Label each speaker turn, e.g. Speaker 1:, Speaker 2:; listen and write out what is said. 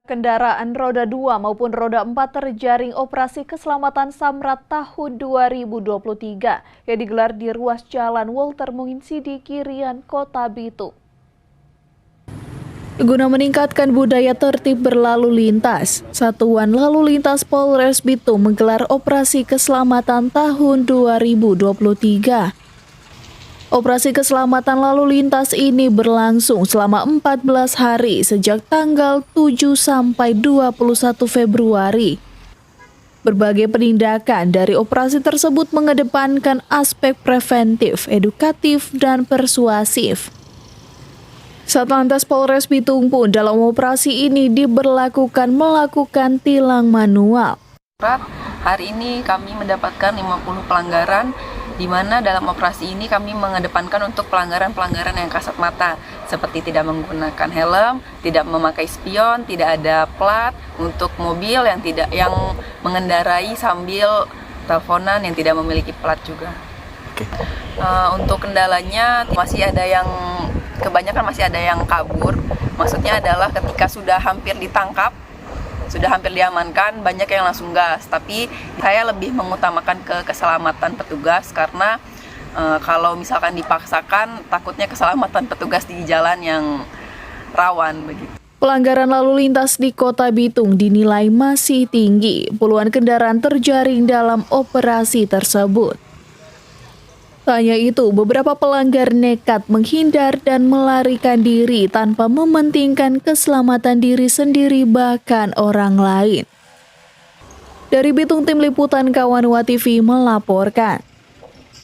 Speaker 1: Kendaraan roda 2 maupun roda 4 terjaring operasi keselamatan Samrat tahun 2023 yang digelar di ruas jalan Walter Munginsidi, Kirian, Kota Bitung. Guna meningkatkan budaya tertib berlalu lintas, Satuan Lalu Lintas Polres Bitung menggelar operasi keselamatan tahun 2023. Operasi keselamatan lalu lintas ini berlangsung selama 14 hari sejak tanggal 7 sampai 21 Februari. Berbagai penindakan dari operasi tersebut mengedepankan aspek preventif, edukatif, dan persuasif. Satlantas Polres Bitung pun dalam operasi ini diberlakukan melakukan tilang manual.
Speaker 2: Hari ini kami mendapatkan 50 pelanggaran, di mana dalam operasi ini kami mengedepankan untuk pelanggaran-pelanggaran yang kasat mata, seperti tidak menggunakan helm, tidak memakai spion, tidak ada plat, untuk mobil yang mengendarai sambil teleponan yang tidak memiliki plat juga. Untuk kendalanya kebanyakan masih ada yang kabur. Maksudnya adalah ketika sudah hampir ditangkap, sudah hampir diamankan, banyak yang langsung gas. Tapi saya lebih mengutamakan keselamatan petugas karena kalau misalkan dipaksakan, takutnya keselamatan petugas di jalan yang rawan begitu.
Speaker 1: Pelanggaran lalu lintas di Kota Bitung dinilai masih tinggi. Puluhan kendaraan terjaring dalam operasi tersebut. Tak hanya itu, beberapa pelanggar nekat menghindar dan melarikan diri tanpa mementingkan keselamatan diri sendiri bahkan orang lain. Dari Bitung, Tim Liputan Kawanwa TV melaporkan.